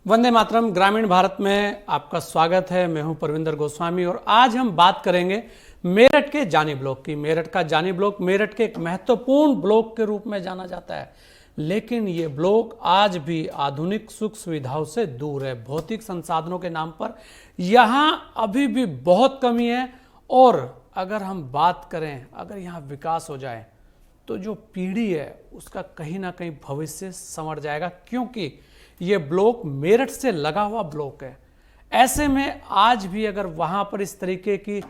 वंदे मातरम। ग्रामीण भारत में आपका स्वागत है। मैं हूं परविंदर गोस्वामी और आज हम बात करेंगे मेरठ के जानी ब्लॉक की। मेरठ का जानी ब्लॉक मेरठ के एक महत्वपूर्ण ब्लॉक के रूप में जाना जाता है, लेकिन ये ब्लॉक आज भी आधुनिक सुख सुविधाओं से दूर है। भौतिक संसाधनों के नाम पर यहाँ अभी भी बहुत कमी है और अगर हम बात करें, अगर यहाँ विकास हो जाए तो जो पीढ़ी है उसका कहीं ना कहीं भविष्य संवर जाएगा, क्योंकि ये ब्लॉक मेरठ से लगा हुआ ब्लॉक है। ऐसे में आज भी अगर वहाँ पर इस तरीके की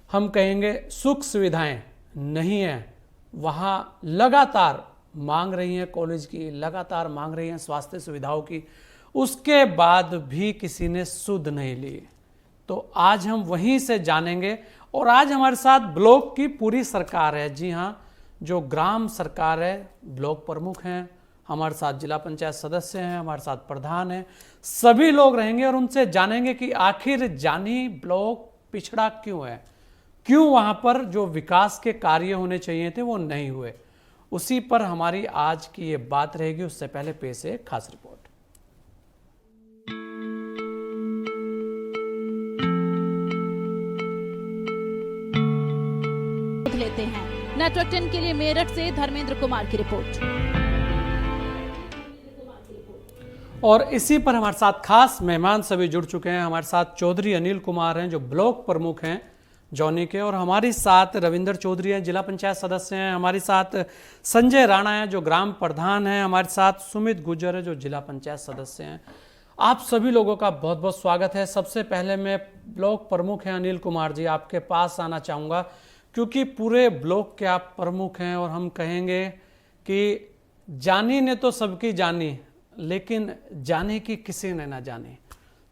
हम कहेंगे सुख सुविधाएं नहीं है, वहाँ लगातार मांग रही हैं कॉलेज की, लगातार मांग रही हैं स्वास्थ्य सुविधाओं की, उसके बाद भी किसी ने सुध नहीं ली। तो आज हम वहीं से जानेंगे और आज हमारे साथ ब्लॉक की पूरी सरकार है। जी हाँ, जो ग्राम सरकार है, ब्लॉक प्रमुख हैं, हमारे साथ जिला पंचायत सदस्य हैं, हमारे साथ प्रधान हैं, सभी लोग रहेंगे और उनसे जानेंगे कि आखिर जानी ब्लॉक पिछड़ा क्यों है, क्यों वहां पर जो विकास के कार्य होने चाहिए थे वो नहीं हुए। उसी पर हमारी आज की ये बात रहेगी। उससे पहले पेश है खास रिपोर्ट। लेते हैं नेटवर्क 10 के लिए मेरठ से धर्मेंद्र कुमार की रिपोर्ट। और इसी पर हमारे साथ खास मेहमान सभी जुड़ चुके हैं। हमारे साथ चौधरी अनिल कुमार हैं जो ब्लॉक प्रमुख हैं जौनी के, और हमारे साथ रविंदर चौधरी हैं जिला पंचायत सदस्य हैं, हमारे साथ संजय राणा हैं जो ग्राम प्रधान हैं, हमारे साथ सुमित गुजर है जो जिला पंचायत सदस्य हैं। आप सभी लोगों का बहुत बहुत स्वागत है। सबसे पहले मैं ब्लॉक प्रमुख हैं अनिल कुमार जी, आपके पास आना चाहूँगा, क्योंकि पूरे ब्लॉक के आप प्रमुख हैं और हम कहेंगे कि जानी ने तो सबकी जानी, लेकिन जाने की किसी ने ना जाने।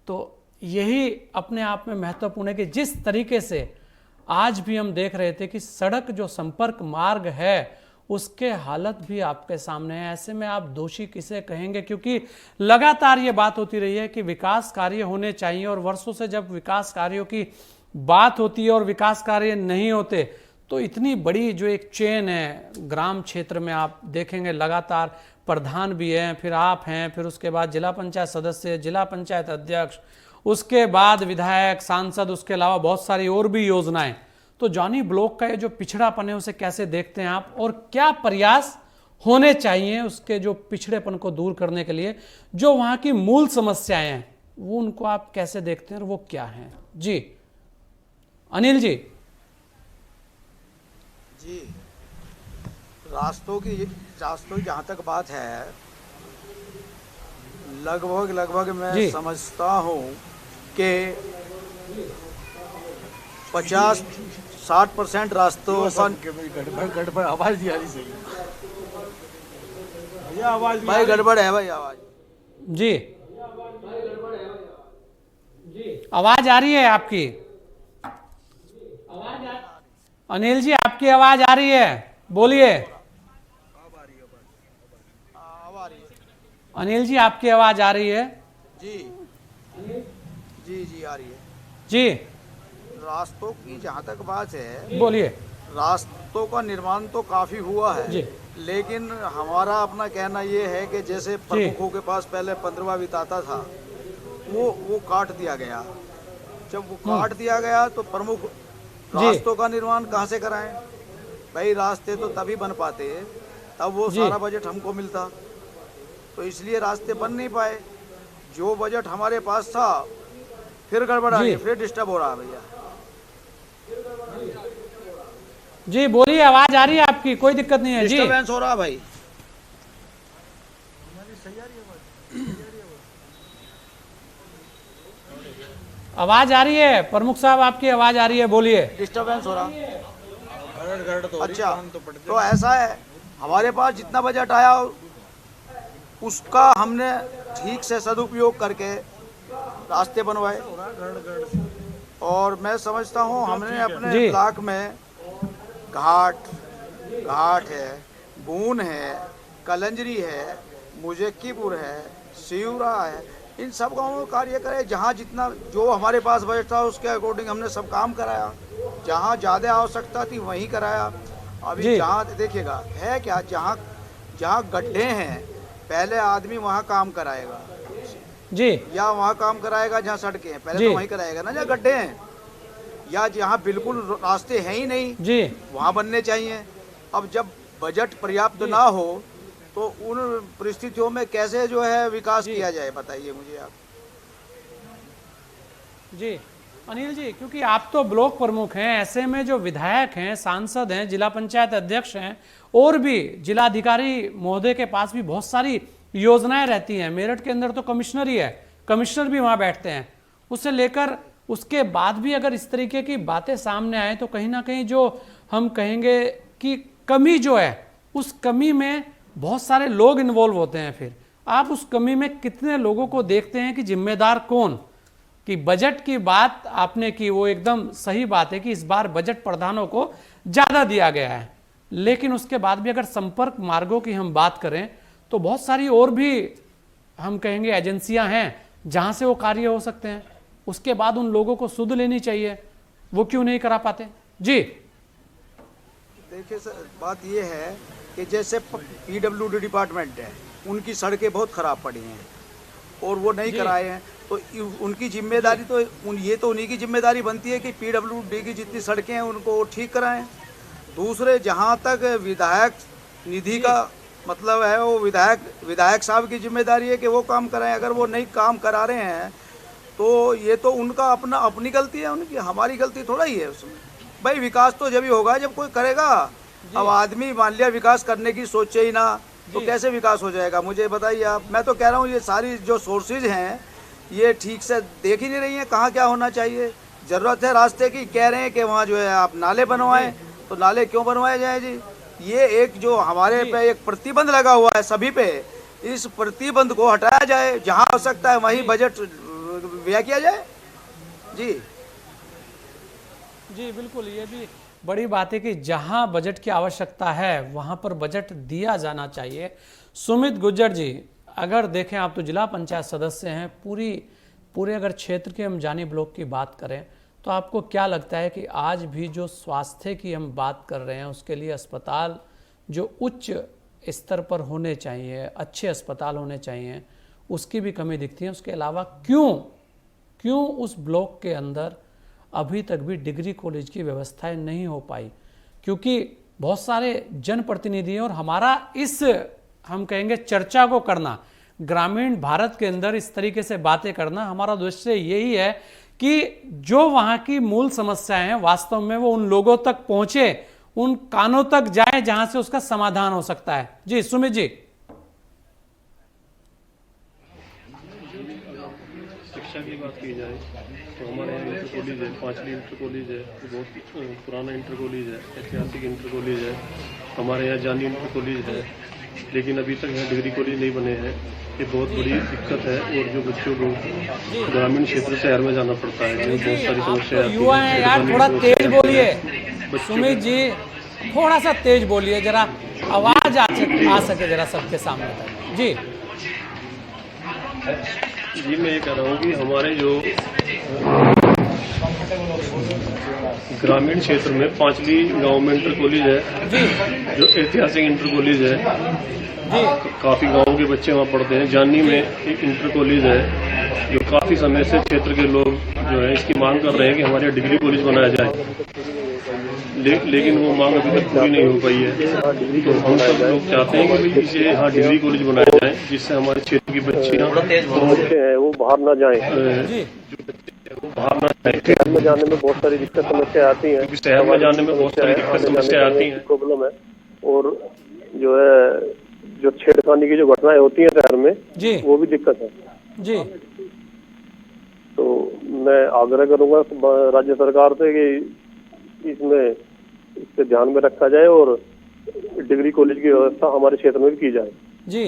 तो यही अपने आप में महत्वपूर्ण है कि जिस तरीके से आज भी हम देख रहे थे कि सड़क जो संपर्क मार्ग है उसके हालत भी आपके सामने है। ऐसे में आप दोषी किसे कहेंगे, क्योंकि लगातार ये बात होती रही है कि विकास कार्य होने चाहिए और वर्षों से जब विकास कार्यों की बात होती है और विकास कार्य नहीं होते तो इतनी बड़ी जो एक चेन है ग्राम क्षेत्र में आप देखेंगे, लगातार प्रधान भी हैं, फिर आप हैं, फिर उसके बाद जिला पंचायत सदस्य, जिला पंचायत अध्यक्ष, उसके बाद विधायक, सांसद, उसके अलावा बहुत सारी और भी योजनाएं। तो जानी ब्लॉक का ये जो पिछड़ापन है उसे कैसे देखते हैं आप, और क्या प्रयास होने चाहिए उसके जो पिछड़ेपन को दूर करने के लिए, जो वहाँ की मूल समस्याएं हैं वो उनको आप कैसे देखते हैं और वो क्या हैं? जी अनिल जी। जी, रास्तों की जहाँ तक बात है, लगभग मैं समझता हूँ कि 50-60% रास्तों का गड़बड़ आवाज आ रही सही भैया, आवाज भाई गड़बड़ है भाई, आवाज जी आवाज आ रही है आपकी? अनिल जी आपकी आवाज आ रही है, बोलिए। अनिल जी आपकी आवाज आ रही है? जी जी जी आ रही है जी। रास्तों की जहाँ तक बात है, बोलिए। रास्तों का निर्माण तो काफी हुआ है जी। लेकिन हमारा अपना कहना ये है कि जैसे प्रमुखों के पास पहले 15वां बिताता था वो काट दिया गया। जब वो काट दिया गया तो प्रमुख रास्तों का निर्माण कहाँ से कराएं भाई? रास्ते तो तभी बन पाते तब वो सारा बजट हमको मिलता, तो इसलिए रास्ते बन नहीं पाए। जो बजट हमारे पास था फिर गड़बड़ आ गई, फिर डिस्टर्ब हो रहा है भैया। जी बोलिए, आवाज आ रही है आपकी, कोई दिक्कत नहीं है जी। डिस्टर्बेंस हो रहा भाई। आवाज आ रही है प्रमुख साहब, आपकी आवाज आ रही है, बोलिए। डिस्टर्बेंस हो रहा। अच्छा, तो ऐसा है, हमारे पास जितना बजट आया उसका हमने ठीक से सदुपयोग करके रास्ते बनवाए, और मैं समझता हूँ हमने अपने ब्लॉक में घाट है, बून है, कलंजरी है, मुजक्कीपुर है, सियूरा है, इन सब गाँवों में कार्य करे। जहाँ जितना जो हमारे पास बजट था उसके अकॉर्डिंग हमने सब काम कराया। जहाँ ज़्यादा आवश्यकता थी वहीं कराया। अभी जहाँ देखिएगा है क्या, जहाँ गड्ढे हैं पहले आदमी वहाँ काम कराएगा, जी या वहाँ काम कराएगा जहाँ सड़कें हैं, पहले जी। तो वहीं कराएगा ना जहाँ गड्ढे हैं, या जहाँ बिल्कुल रास्ते हैं ही नहीं जी वहाँ बनने चाहिए। अब जब बजट पर्याप्त ना हो तो उन परिस्थितियों में कैसे जो है विकास जी। किया जाए, बताइए मुझे आप। जी अनिल जी, क्योंकि आप तो ब्लॉक प्रमुख हैं, ऐसे में जो विधायक हैं, सांसद हैं, जिला पंचायत अध्यक्ष हैं और भी जिलाधिकारी महोदय के पास भी बहुत सारी योजनाएं रहती हैं। मेरठ के अंदर तो कमिश्नर ही है, कमिश्नर भी वहां बैठते हैं। उससे लेकर उसके बाद भी अगर इस तरीके की बातें सामने आए तो कहीं ना कहीं जो हम कहेंगे कि कमी जो है, उस कमी में बहुत सारे लोग इन्वॉल्व होते हैं। फिर आप उस कमी में कितने लोगों को देखते हैं कि जिम्मेदार कौन? कि बजट की बात आपने की, वो एकदम सही बात है कि इस बार बजट प्रधानों को ज्यादा दिया गया है, लेकिन उसके बाद भी अगर संपर्क मार्गों की हम बात करें तो बहुत सारी और भी हम कहेंगे एजेंसियां हैं जहां से वो कार्य हो सकते हैं। उसके बाद उन लोगों को सुध लेनी चाहिए, वो क्यों नहीं करा पाते? जी देखिए सर, बात ये है कि जैसे PWD डिपार्टमेंट है, उनकी सड़कें बहुत खराब पड़ी हैं और वो नहीं जी। कराए हैं, तो उनकी जिम्मेदारी तो ये तो उन्हीं की जिम्मेदारी बनती है कि PWD की जितनी सड़कें हैं उनको ठीक कराएं। दूसरे, जहाँ तक विधायक निधि का मतलब है, वो विधायक साहब की जिम्मेदारी है कि वो काम कराएं। अगर वो नहीं काम करा रहे हैं तो ये तो उनका अपनी गलती है, उनकी, हमारी गलती थोड़ा ही है उसमें। भाई विकास तो जब ही होगा जब कोई करेगा। अब आदमी मान लिया विकास करने की सोचे ही ना तो कैसे विकास हो जाएगा, मुझे बताइए आप। मैं तो कह रहा हूँ ये सारी जो सोर्सेज हैं ये ठीक से देख ही नहीं रही हैं कहाँ क्या होना चाहिए। ज़रूरत है रास्ते की, कह रहे हैं कि वहाँ जो है आप नाले बनवाएं, तो नाले क्यों बनवाए जाए जी? ये एक जो हमारे पे एक प्रतिबंध लगा हुआ है सभी पे, इस प्रतिबंध को हटाया जाए। जहाँ हो सकता है वहीं बजट व्यय किया जाए। जी जी बिल्कुल, ये भी बड़ी बात है कि जहां बजट की आवश्यकता है वहां पर बजट दिया जाना चाहिए। सुमित गुज्जर जी, अगर देखें, आप तो जिला पंचायत सदस्य हैं, पूरे अगर क्षेत्र के हम जानी ब्लॉक की बात करें तो आपको क्या लगता है कि आज भी जो स्वास्थ्य की हम बात कर रहे हैं उसके लिए अस्पताल जो उच्च स्तर पर होने चाहिए, अच्छे अस्पताल होने चाहिए, उसकी भी कमी दिखती है? उसके अलावा क्यों उस ब्लॉक के अंदर अभी तक भी डिग्री कॉलेज की व्यवस्थाएं नहीं हो पाई? क्योंकि बहुत सारे जनप्रतिनिधि हैं और हमारा इस हम कहेंगे चर्चा को करना, ग्रामीण भारत के अंदर इस तरीके से बातें करना, हमारा उद्देश्य यही है कि जो वहां की मूल समस्याएं हैं वास्तव में वो उन लोगों तक पहुंचे, उन कानों तक जाए जहां से उसका समाधान हो सकता है। जी सुमित जी। शिक्षा की बात की जाए तो हमारे यहाँ इंटर कॉलेज है, पांचली इंटर कॉलेज है, बहुत पुराना इंटर कॉलेज है, ऐतिहासिक इंटर कॉलेज है। हमारे यहाँ जानी इंटर कॉलेज है, लेकिन अभी तक यहाँ डिग्री कॉलेज नहीं बने हैं। ये बहुत बड़ी दिक्कत है और जो बच्चों को ग्रामीण क्षेत्र शहर में जाना पड़ता है, जिनमें बहुत सारी समस्याएं आती युवा है यार, थोड़ा तेज बोलिए सुमित जी, थोड़ा सा तेज बोलिए, जरा आवाज आ सके जरा सबके सामने तक। जी जी, मैं ये कह रहा हूँ कि हमारे जो ग्रामीण क्षेत्र में पांचली गांव में इंटर कॉलेज है, जी जो ऐतिहासिक इंटर कॉलेज है, जी काफी गांवों के बच्चे वहाँ पढ़ते हैं। जानी में एक इंटर कॉलेज है जो काफी समय से क्षेत्र के लोग जो है इसकी मांग कर रहे हैं कि हमारे यहाँ डिग्री कॉलेज बनाया जाए, लेकिन वो मांग अभी तक पूरी नहीं हो पाई है। तो हम सब लोग चाहते हैं कि भाई इसे यहाँ डिग्री कॉलेज बनाया जाए, जिससे हमारे क्षेत्र की बच्चियाँ वो बाहर न जाएं। जी बाहर न जाए। शहर में जाने में बहुत सारी दिक्कत समस्या आती हैं, क्योंकि शहर में जाने में बहुत सारी दिक्कत समस्या आती हैं। प्रॉब्लम है। और जो है जो छेड़खानी की जो घटनाएं होती हैं शहर में, जी वो भी दिक्कत है। जी तो मैं आग्रह करूंगा राज्य सरकार से कि इसमें इससे ध्यान में रखा जाए और डिग्री कॉलेज की व्यवस्था हमारे क्षेत्र में भी की जाए। जी,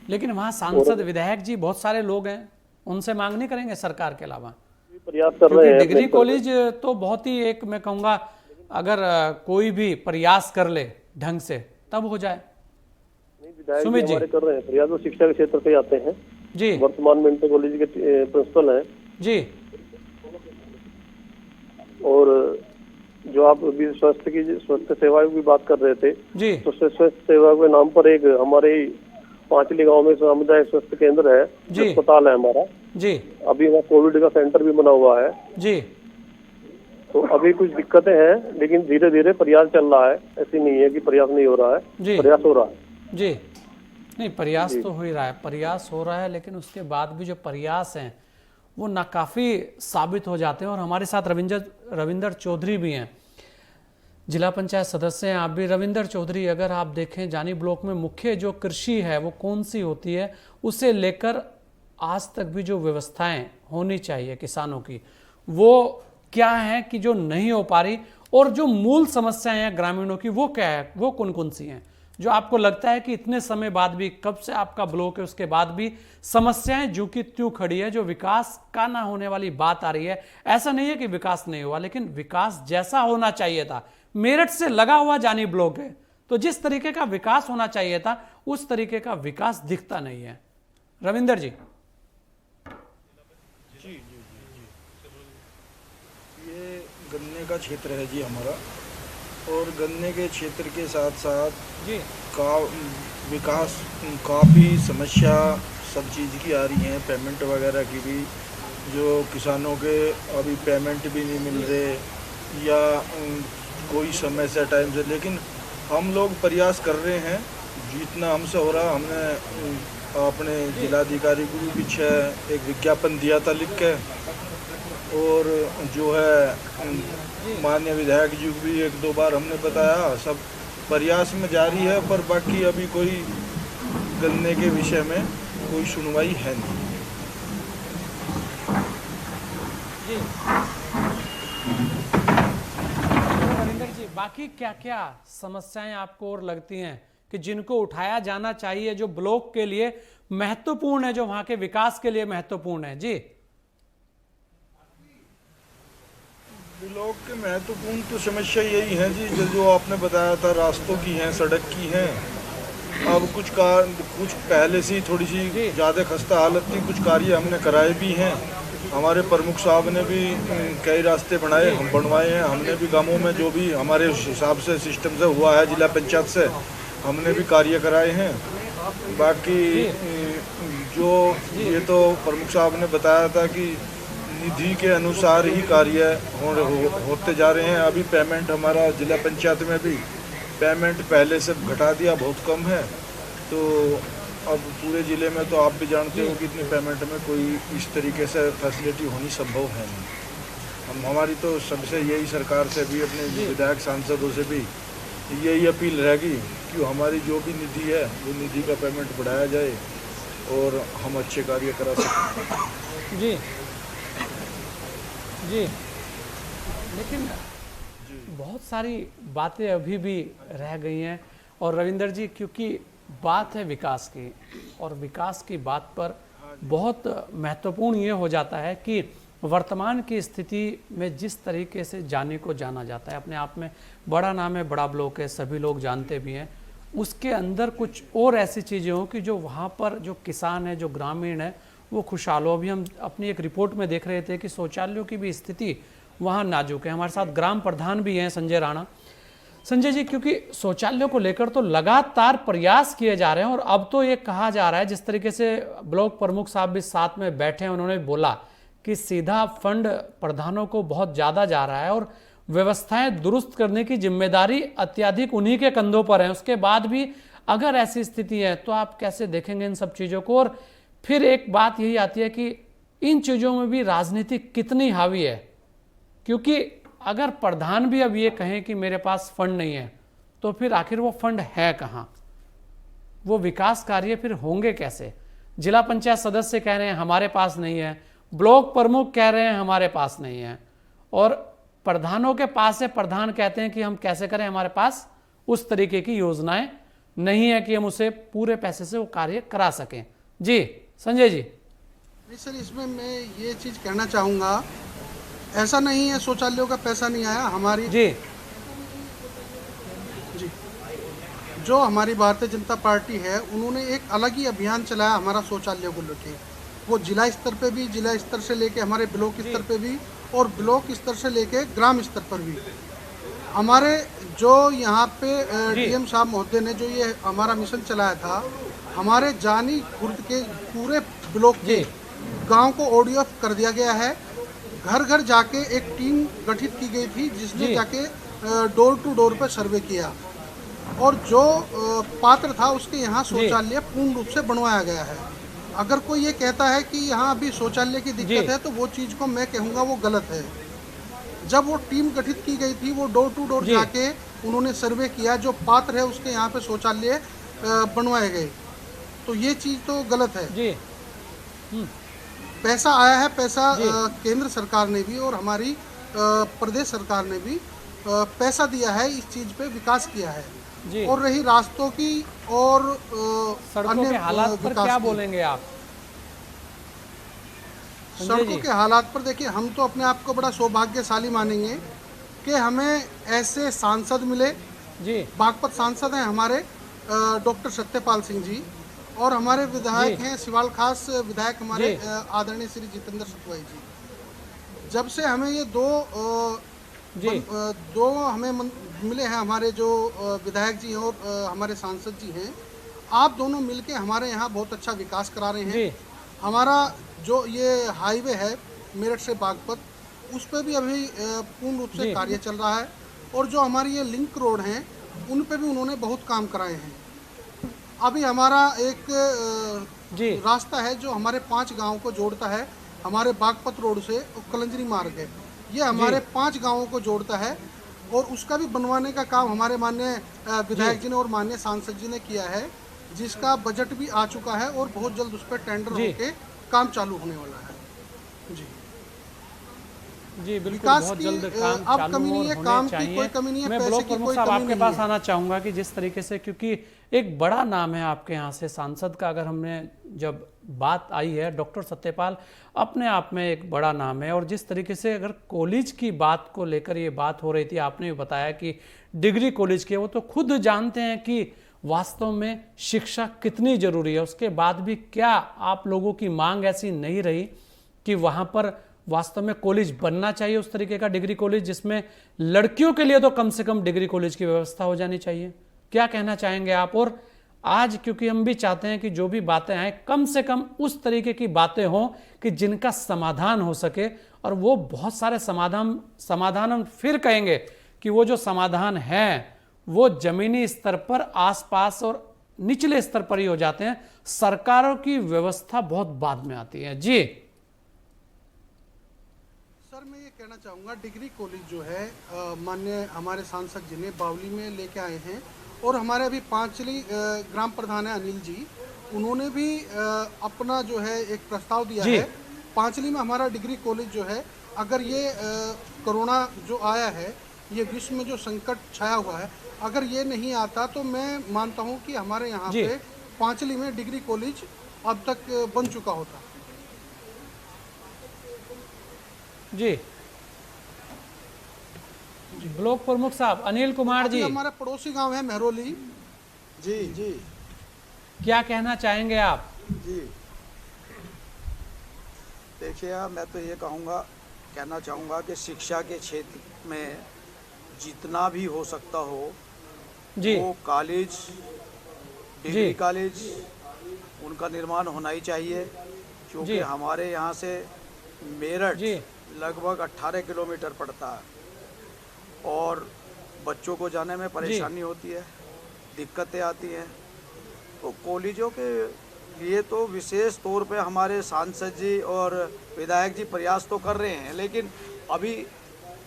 लेकिन वहाँ सांसद विधायक जी बहुत सारे लोग हैं, उनसे मांग नहीं करेंगे सरकार के अलावा? प्रयास कर रहे क्योंकि हैं। डिग्री कॉलेज तो बहुत ही एक मैं कहूँगा अगर कोई भी प्रयास कर ले ढंग से तब हो जाए। विधायक सुमित जी। हमारे कर रहे हैं प्रयास, वो शिक्षा के क्षेत्र पे आते हैं। जी वर्तमान में इंटर कॉलेज के प्रिंसिपल हैं। जी और जो आप अभी स्वास्थ्य सेवा की बात कर रहे थे, जी तो स्वास्थ्य सेवा के नाम पर एक हमारे पांचली गांव में सामुदायिक स्वास्थ्य केंद्र है, जी। अस्पताल है हमारा। जी अभी वहाँ कोविड का सेंटर भी बना हुआ है। जी तो अभी कुछ दिक्कतें हैं, लेकिन धीरे धीरे प्रयास चल रहा है। ऐसी नहीं है कि प्रयास नहीं हो रहा है, जी। प्रयास हो रहा है। जी नहीं, प्रयास तो हो ही रहा है, प्रयास हो रहा है, लेकिन उसके बाद भी जो प्रयास हैं वो नाकाफ़ी साबित हो जाते हैं। और हमारे साथ रविंदर चौधरी भी हैं, जिला पंचायत सदस्य हैं आप भी। रविंदर चौधरी, अगर आप देखें जानी ब्लॉक में मुख्य जो कृषि है वो कौन सी होती है, उसे लेकर आज तक भी जो व्यवस्थाएं होनी चाहिए किसानों की, वो क्या है कि जो नहीं हो पा रही, और जो मूल समस्याएं हैं ग्रामीणों की वो क्या है, वो कौन कौन सी हैं जो आपको लगता है कि इतने समय बाद भी, कब से आपका ब्लॉक है उसके बाद भी समस्याएं जो कि त्यों खड़ी है, जो विकास का ना होने वाली बात आ रही है। ऐसा नहीं है कि विकास नहीं हुआ, लेकिन विकास जैसा होना चाहिए था, मेरठ से लगा हुआ जानी ब्लॉक है, तो जिस तरीके का विकास होना चाहिए था उस तरीके का विकास दिखता नहीं है। रविंदर जी। ये गन्ने का क्षेत्र है जी हमारा, और गन्ने के क्षेत्र के साथ साथ जी का विकास काफ़ी समस्या सब चीज़ की आ रही हैं, पेमेंट वगैरह की भी, जो किसानों के अभी पेमेंट भी नहीं मिल रहे या कोई समय से टाइम से। लेकिन हम लोग प्रयास कर रहे हैं जितना हमसे हो रहा। हमने अपने जिलाधिकारी को भी पीछे एक विज्ञापन दिया था लिख के, और जो है माननीय विधायक जी को भी 1-2 बार हमने बताया। सब प्रयास में जारी है, पर बाकी अभी कोई गन्ने के विषय में कोई सुनवाई है नहीं। जी रविंदर जी, बाकी क्या क्या समस्याएं आपको और लगती हैं कि जिनको उठाया जाना चाहिए, जो ब्लॉक के लिए महत्वपूर्ण है, जो वहां के विकास के लिए महत्वपूर्ण है? जी ब्लॉक के महत्वपूर्ण तो समस्या यही है जी, जो आपने बताया था, रास्तों की हैं, सड़क की हैं। अब कुछ पहले से ही थोड़ी सी ज़्यादा खस्ता हालत थी, कुछ कार्य हमने कराए भी हैं। हमारे प्रमुख साहब ने भी कई रास्ते बनाए, हम बनवाए हैं। हमने भी गांवों में जो भी हमारे हिसाब से सिस्टम से हुआ है, जिला पंचायत से हमने भी कार्य कराए हैं। बाकी जो ये तो प्रमुख साहब ने बताया था कि निधि के अनुसार ही कार्य होते जा रहे हैं। अभी पेमेंट हमारा जिला पंचायत में भी पेमेंट पहले से घटा दिया, बहुत कम है। तो अब पूरे ज़िले में तो आप भी जानते हो कि इतनी पेमेंट में कोई इस तरीके से फैसिलिटी होनी संभव है नहीं। हमारी तो सबसे यही सरकार से भी, अपने विधायक सांसदों से भी यही अपील रहेगी कि हमारी जो भी निधि है वो निधि का पेमेंट बढ़ाया जाए और हम अच्छे कार्य करा सकें। जी जी, लेकिन बहुत सारी बातें अभी भी रह गई हैं। और रविंदर जी, क्योंकि बात है विकास की, और विकास की बात पर बहुत महत्वपूर्ण ये हो जाता है कि वर्तमान की स्थिति में जिस तरीके से जाने को जाना जाता है, अपने आप में बड़ा नाम है, बड़ा ब्लॉक है, सभी लोग जानते भी हैं, उसके अंदर कुछ और ऐसी चीज़ें हों कि जो वहाँ पर जो किसान है, जो ग्रामीण है, वो खुशहाल हो। अभी हम अपनी एक रिपोर्ट में देख रहे थे कि शौचालयों की भी स्थिति वहाँ नाजुक है। हमारे साथ ग्राम प्रधान भी हैं संजय राणा। संजय जी, क्योंकि शौचालयों को लेकर तो लगातार प्रयास किए जा रहे हैं, और अब तो ये कहा जा रहा है, जिस तरीके से ब्लॉक प्रमुख साहब भी साथ में बैठे हैं, उन्होंने बोला कि सीधा फंड प्रधानों को बहुत ज़्यादा जा रहा है और व्यवस्थाएं दुरुस्त करने की जिम्मेदारी अत्यधिक उन्हीं के कंधों पर है। उसके बाद भी अगर ऐसी स्थिति है तो आप कैसे देखेंगे इन सब चीज़ों को? और फिर एक बात यही आती है कि इन चीज़ों में भी राजनीति कितनी हावी है, क्योंकि अगर प्रधान भी अब ये कहें कि मेरे पास फंड नहीं है, तो फिर आखिर वो फंड है कहाँ? वो विकास कार्य फिर होंगे कैसे? जिला पंचायत सदस्य कह रहे हैं हमारे पास नहीं है, ब्लॉक प्रमुख कह रहे हैं हमारे पास नहीं है, और प्रधानों के पास है, प्रधान कहते हैं कि हम कैसे करें, हमारे पास उस तरीके की योजनाएं नहीं है कि हम उसे पूरे पैसे से वो कार्य करा सकें। जी संजय जी। नहीं सर, इसमें मैं ये चीज़ कहना चाहूँगा, ऐसा नहीं है शौचालयों का पैसा नहीं आया। हमारी जी जो हमारी भारतीय जनता पार्टी है, उन्होंने एक अलग ही अभियान चलाया हमारा शौचालयों को लेके। वो जिला स्तर पे भी, जिला स्तर से लेके हमारे ब्लॉक स्तर पे भी, और ब्लॉक स्तर से लेके ग्राम स्तर पर भी। हमारे जो यहाँ पे डीएम साहब महोदय ने जो ये हमारा मिशन चलाया था, हमारे जानी खुर्द के पूरे ब्लॉक के गांव को ODF कर दिया गया है। घर घर जाके एक टीम गठित की गई थी जिसने जाके डोर टू डोर पे सर्वे किया और जो पात्र था उसके यहाँ शौचालय पूर्ण रूप से बनवाया गया है। अगर कोई ये कहता है कि यहाँ अभी शौचालय की दिक्कत है तो वो चीज़ को मैं कहूँगा वो गलत है। जब वो टीम गठित की गई थी वो डोर टू डोर जाके उन्होंने सर्वे किया, जो पात्र है उसके यहाँ पे शौचालय बनवाए गए, तो ये चीज़ तो गलत है जी। पैसा आया है, पैसा केंद्र सरकार ने भी और हमारी प्रदेश सरकार ने भी पैसा दिया है, इस चीज़ पे विकास किया है जी। और रही रास्तों की और सड़कों के हालात पर क्या बोलेंगे आप? सड़कों के हालात पर देखिए, हम तो अपने आप को बड़ा सौभाग्यशाली मानेंगे कि हमें ऐसे सांसद मिले जी। बागपत सांसद हैं हमारे डॉक्टर सत्यपाल सिंह जी और हमारे विधायक हैं सिवाल खास विधायक हमारे आदरणीय श्री जितेंद्र सतवाई जी। जब से हमें ये दो हमें मिले हैं, हमारे जो विधायक जी हैं और हमारे सांसद जी हैं, आप दोनों मिलके हमारे यहाँ बहुत अच्छा विकास करा रहे हैं। हमारा जो ये हाईवे है मेरठ से बागपत, उस पर भी अभी पूर्ण रूप से कार्य चल रहा है और जो हमारी ये लिंक रोड हैं उन पे भी उन्होंने बहुत काम कराए हैं। अभी हमारा एक रास्ता है जो हमारे 5 गाँव को जोड़ता है, हमारे बागपत रोड से कलंजरी मार्ग है, ये हमारे 5 गाँवों को जोड़ता है और उसका भी बनवाने का काम हमारे माननीय विधायक जी ने और माननीय सांसद जी ने किया है, जिसका बजट भी आ चुका है और बहुत जल्द उस पर टेंडर होके काम चालू होने वाला है जी। जी बिल्कुल, बहुत जल्द काम चालू होने चाहिए। मैं ब्लॉक प्रमुख साहब आपके पास आना चाहूँगा कि जिस तरीके से, क्योंकि एक बड़ा नाम है आपके यहाँ से सांसद का, अगर हमने जब बात आई है, डॉक्टर सत्यपाल अपने आप में एक बड़ा नाम है और जिस तरीके से अगर कॉलेज की बात को लेकर ये बात हो रही थी, आपने भी बताया कि डिग्री कॉलेज के, वो तो खुद जानते हैं कि वास्तव में शिक्षा कितनी ज़रूरी है। उसके बाद भी क्या आप लोगों की मांग ऐसी नहीं रही कि वहाँ पर वास्तव में कॉलेज बनना चाहिए, उस तरीके का डिग्री कॉलेज जिसमें लड़कियों के लिए तो कम से कम डिग्री कॉलेज की व्यवस्था हो जानी चाहिए? क्या कहना चाहेंगे आप? और आज क्योंकि हम भी चाहते हैं कि जो भी बातें आए कम से कम उस तरीके की बातें हों कि जिनका समाधान हो सके, और वो बहुत सारे समाधान हम फिर कहेंगे कि वो जो समाधान है वो जमीनी स्तर पर, आसपास और निचले स्तर पर ही हो जाते हैं। सरकारों की व्यवस्था बहुत बाद में आती है जी। सर मैं ये कहना चाहूँगा, डिग्री कॉलेज जो है माननीय हमारे सांसद जी ने बावली में लेके आए हैं और हमारे अभी पांचली ग्राम प्रधान है अनिल जी, उन्होंने भी अपना जो है एक प्रस्ताव दिया है। पांचली में हमारा डिग्री कॉलेज जो है, अगर ये कोरोना जो आया है, ये विश्व में जो संकट छाया हुआ है, अगर ये नहीं आता तो मैं मानता हूँ कि हमारे यहाँ पे पांचली में डिग्री कॉलेज अब तक बन चुका होता जी। ब्लॉक प्रमुख साहब अनिल कुमार जी, हमारा पड़ोसी गांव है मेहरोली जी जी, क्या कहना चाहेंगे आप? जी देखिए, मैं तो ये कहना चाहूँगा कि शिक्षा के क्षेत्र में जितना भी हो सकता हो जी, वो कॉलेज, डिग्री कॉलेज, उनका निर्माण होना ही चाहिए, क्योंकि हमारे यहाँ से मेरठ लगभग 18 किलोमीटर पड़ता है और बच्चों को जाने में परेशानी होती है, दिक्कतें आती हैं। तो कॉलेजों के लिए तो विशेष तौर पे हमारे सांसद जी और विधायक जी प्रयास तो कर रहे हैं, लेकिन अभी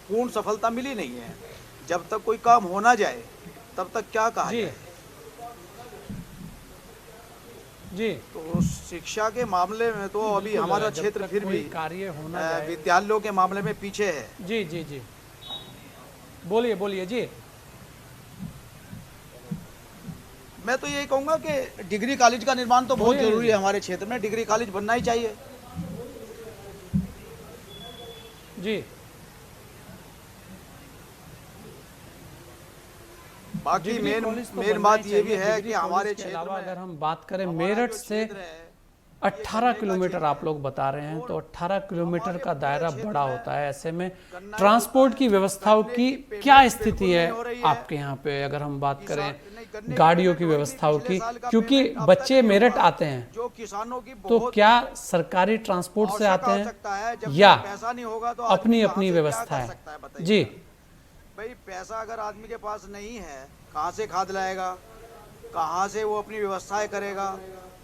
पूर्ण सफलता मिली नहीं है। जब तक कोई काम हो ना जाए तब तक क्या कहा जाए जी। तो शिक्षा के मामले में तो अभी हमारा क्षेत्र फिर भी कार्य होना विद्यालयों के मामले में पीछे है। जी जी जी, बोलिए बोलिए जी। मैं तो यही कहूँगा कि डिग्री कॉलेज का निर्माण तो बहुत जरूरी है हमारे क्षेत्र में, डिग्री कॉलेज बनना ही चाहिए जी। बाकी मेन बात ये भी है कि हमारे क्षेत्र में अगर हम बात करें मेरठ से, 18 किलोमीटर आप लोग बता रहे हैं, तो 18 किलोमीटर का दायरा बड़ा होता है। ऐसे में ट्रांसपोर्ट की व्यवस्थाओं की क्या स्थिति है आपके यहाँ पे, अगर हम बात करें गाड़ियों की व्यवस्थाओं की, क्योंकि बच्चे मेरठ आते हैं जो किसानों की तो क्या सरकारी ट्रांसपोर्ट से आते हैं या पैसा नहीं होगा तो अपनी अपनी व्यवस्था है? जी भाई, पैसा अगर आदमी के पास नहीं है, कहाँ से खाद लाएगा, कहाँ से वो अपनी व्यवस्थाएं करेगा?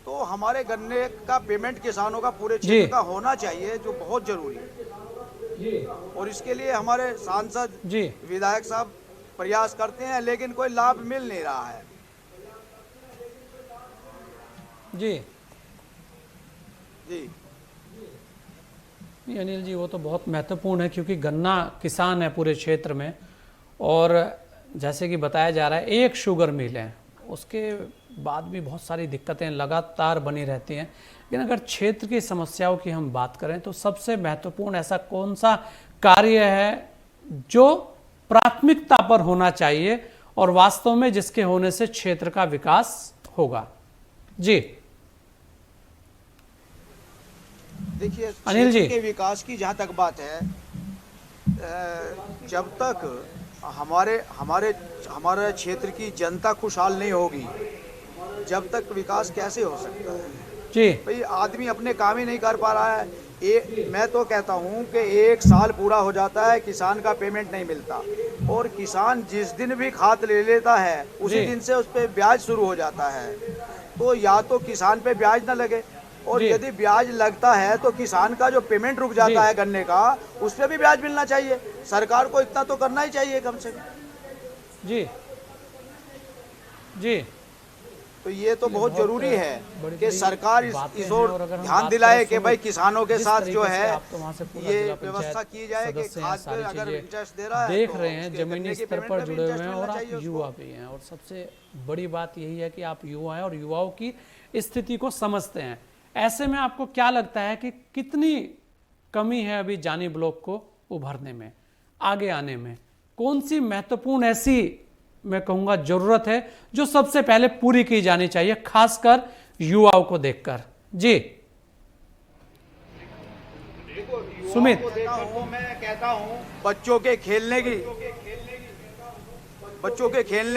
तो हमारे गन्ने का पेमेंट किसानों का पूरे क्षेत्र का होना चाहिए, जो बहुत जरूरी है। और इसके लिए हमारे सांसद जी विधायक साहब प्रयास करते हैं, लेकिन कोई लाभ मिल नहीं रहा है। जी जी नहीं, अनिल जी, वो तो बहुत महत्वपूर्ण है, क्योंकि गन्ना किसान है पूरे क्षेत्र में, और जैसे कि बताया जा रहा है एक शुगर मिल है, उसके बाद भी बहुत सारी दिक्कतें लगातार बनी रहती हैं। लेकिन अगर क्षेत्र की समस्याओं की हम बात करें तो सबसे महत्वपूर्ण ऐसा कौन सा कार्य है जो प्राथमिकता पर होना चाहिए और वास्तव में जिसके होने से क्षेत्र का विकास होगा? जी देखिए, अनिल जी, क्षेत्र के विकास की जहाँ तक बात है, जब तक हमारे क्षेत्र की जनता खुशहाल नहीं होगी, जब तक विकास कैसे हो सकता है? जी भाई, आदमी अपने काम ही नहीं कर पा रहा है। मैं तो कहता हूँ कि 1 साल पूरा हो जाता है, किसान का पेमेंट नहीं मिलता, और किसान जिस दिन भी खाद ले लेता है उसी दिन से उस पर ब्याज शुरू हो जाता है। तो या तो किसान पे ब्याज ना लगे, और यदि ब्याज लगता है तो किसान का जो पेमेंट रुक जाता है गन्ने का, उस पर भी ब्याज मिलना चाहिए। सरकार को इतना तो करना ही चाहिए कम से कम। जी जी तो ये तो बहुत जरूरी है कि सरकार इस ओर ध्यान दिलाए कि भाई किसानों के साथ जो है ये व्यवस्था की जाए कि खाद पे अगर इंटरेस्ट दे रहा है, देख तो रहे हैं उसके जमीनी गन्ने के स्तर पेमेंट पर में भी जुड़े हुए इंटरेस्ट हैं, और मिलना आप चाहिए उसको। युवा भी हैं, और सबसे बड़ी बात यही है कि आप युवा हैं और युवाओं की स्थिति को समझते हैं। ऐसे में आपको क्या लगता है कि कितनी कमी है अभी जानी ब्लॉक को उभरने में, आगे आने में? कौन सी महत्वपूर्ण ऐसी, मैं कहूंगा, जरूरत है जो सबसे पहले पूरी की जानी चाहिए, खासकर युवाओं को देखकर? जी सुमित, मैं कहता हूँ बच्चों के खेलने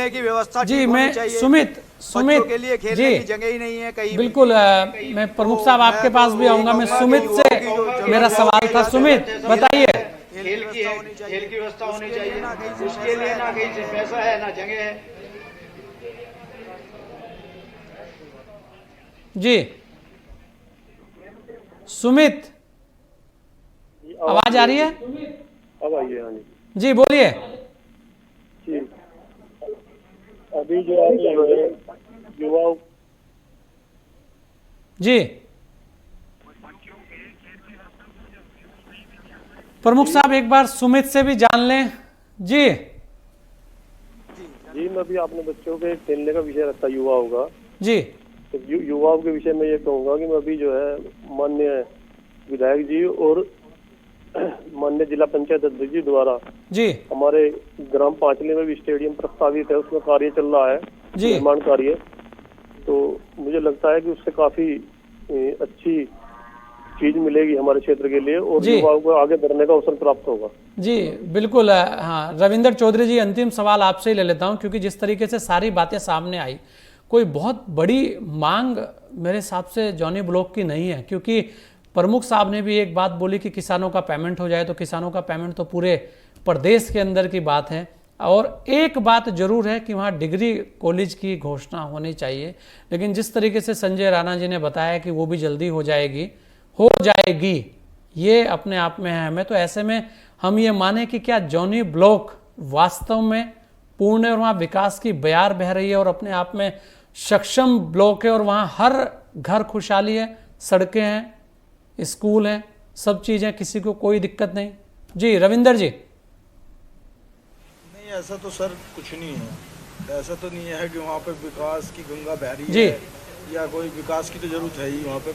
की व्यवस्था जी ठीक मैं होनी चाहिए। सुमित बच्चों के लिए खेलने जी की जगह ही नहीं है कहीं। बिल्कुल, मैं प्रमुख साहब आपके पास भी आऊंगा। मैं सुमित से मेरा सवाल था। सुमित, बताइए। खेल की व्यवस्था होनी चाहिए, उसके लिए ना कहीं से पैसा है ना जगह है। जी सुमित, आवाज आ रही है? अब आइए। हाँ जी बोलिए। जी, अभी जो है युवाओं जी प्रमुख साहब एक बार सुमित से भी जान लें। जी जी, मैं अभी आपने बच्चों के खेलने का विषय रखा युवाओं का, जी तो युवाओं के विषय में ये कहूँगा कि मैं अभी जो है माननीय विधायक जी और माननीय जिला पंचायत अध्यक्ष जी द्वारा जी हमारे ग्राम पांचले में भी स्टेडियम प्रस्तावित है, उसमें कार्य चल रहा है, जी निर्माण कार्य। तो मुझे लगता है कि उससे काफी अच्छी चीज मिलेगी हमारे क्षेत्र के लिए, और युवाओं को आगे बढ़ने का अवसर प्राप्त होगा। जी बिल्कुल। हाँ, रविंदर चौधरी जी, अंतिम सवाल आपसे ही ले लेता हूं, क्योंकि जिस तरीके से सारी बातें सामने आई, कोई बहुत बड़ी मांग मेरे हिसाब से जॉनी ब्लॉक की नहीं है, क्योंकि प्रमुख साहब ने भी एक बात बोली कि किसानों का पेमेंट हो जाए, तो किसानों का पेमेंट तो पूरे प्रदेश के अंदर की बात है। और एक बात जरूर है कि वहाँ डिग्री कॉलेज की घोषणा होनी चाहिए, लेकिन जिस तरीके से संजय राणा जी ने बताया कि वो भी जल्दी हो जाएगी, ये अपने आप में है हमें। तो ऐसे में हम ये माने कि क्या जॉनी ब्लॉक वास्तव में पूर्ण और वहाँ विकास की बयार बह रही है और अपने आप में सक्षम ब्लॉक है, और वहाँ हर घर खुशहाली है, सड़कें हैं, स्कूल हैं, सब चीज़ें, किसी को कोई दिक्कत नहीं? जी रविंदर जी। नहीं, ऐसा तो सर कुछ नहीं है। ऐसा तो नहीं है कि वहाँ पे विकास की गंगा बह रही जी है, या कोई विकास की तो जरूरत है ही वहाँ पे।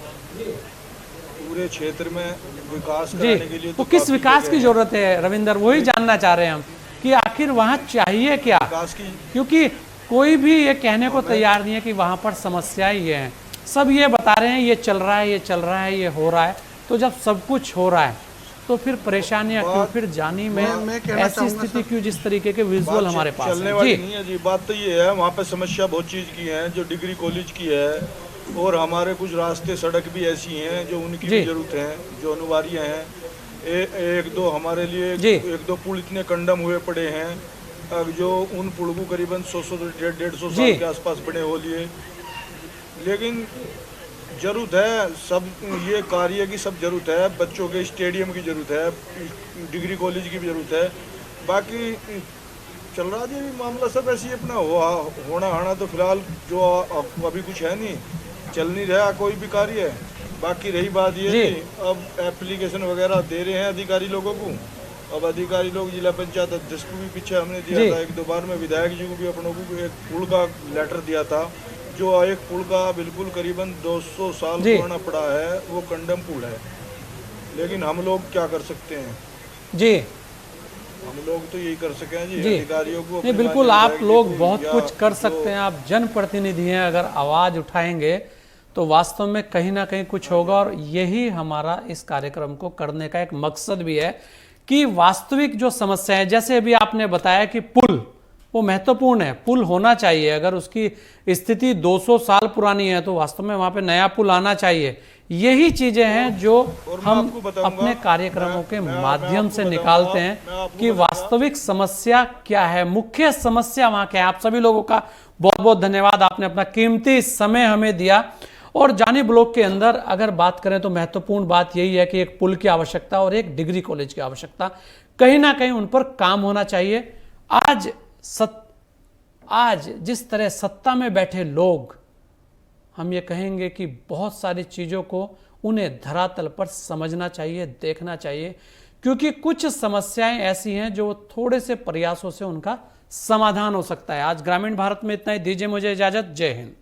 पूरे क्षेत्र में विकास कराने के लिए तो किस विकास की जरूरत है रविंदर? वही जानना चाह रहे हैं हम कि आखिर वहाँ चाहिए क्या, विकास की। क्योंकि कोई भी ये कहने को तैयार नहीं है कि वहाँ पर समस्याएं ये हैं। सब ये बता रहे हैं ये चल रहा है, ये चल रहा है, ये हो रहा है। तो जब सब कुछ हो रहा है तो फिर परेशानियां क्यों, फिर जानी में मैं कहना ऐसी चाहूंगा स्थिति सर, क्यों, जिस तरीके के विजुअल बात हमारे पास चलने है। वाली जी नहीं है जी। बात तो ये है, वहाँ पे समस्या बहुत चीज़ की है, जो डिग्री कॉलेज की है, और हमारे कुछ रास्ते सड़क भी ऐसी हैं जो उनकी जी। भी जरूरत है, जो अनिवार्य हैं। एक दो हमारे लिए जी। एक दो पुल इतने कंडम हुए पड़े हैं, अब जो उन पुल को करीबन 100-150 जी। साल के आसपास बने हो लिए। लेकिन जरूरत है सब, ये कार्य की सब जरूरत है, बच्चों के स्टेडियम की जरूरत है, डिग्री कॉलेज की भी जरूरत है। बाकी चल रहा जी मामला सब ऐसे ही अपना होना हाना तो फिलहाल जो अभी कुछ है नहीं, चल नहीं रहा कोई भी कार्य। बाकी रही बात ये जी। कि अब एप्लीकेशन वगैरह दे रहे हैं अधिकारी लोगों को। अब अधिकारी लोग जिला पंचायत अध्यक्ष को भी पीछे हमने दिया जी। था, एक दो बार में विधायक जी को भी अपनों को एक पुल का लेटर दिया था, जो एक पुल का बिल्कुल करीबन 200 साल जी। पुराना पड़ा है, वो कंडम पुल है। लेकिन हम लोग क्या कर सकते हैं, जी हम लोग तो यही कर सके हैं जी, जी। अधिकारियों को नहीं, अपने बिल्कुल माध्यम आप विधायक जी लोग को बहुत या कुछ कर जो- सकते हैं। आप जनप्रतिनिधि हैं, अगर आवाज उठाएंगे तो वास्तव में कहीं ना कहीं कुछ होगा। और यही हमारा इस कार्यक्रम को करने का एक मकसद भी है कि वास्तविक जो समस्या है, जैसे अभी आपने बताया कि पुल वो महत्वपूर्ण है, पुल होना चाहिए। अगर उसकी स्थिति 200 साल पुरानी है तो वास्तव में वहां पे नया पुल आना चाहिए। यही चीजें हैं जो और मैं हम आपको बताऊंगा, अपने कार्यक्रमों के मैं माध्यम आपको से बताऊंगा, निकालते मैं हैं आपको कि बताऊंगा। वास्तविक समस्या क्या है, मुख्य समस्या वहां क्या है। आप सभी लोगों का बहुत बहुत धन्यवाद, आपने अपना कीमती समय हमें दिया। और जानी ब्लॉक के अंदर अगर बात करें तो महत्वपूर्ण बात यही है कि एक पुल की आवश्यकता और एक डिग्री कॉलेज की आवश्यकता, कहीं ना कहीं उन पर काम होना चाहिए। आज जिस तरह सत्ता में बैठे लोग, हम ये कहेंगे कि बहुत सारी चीज़ों को उन्हें धरातल पर समझना चाहिए, देखना चाहिए, क्योंकि कुछ समस्याएं ऐसी हैं जो थोड़े से प्रयासों से उनका समाधान हो सकता है। आज ग्रामीण भारत में इतना ही, दीजिए मुझे इजाजत। जय हिंद।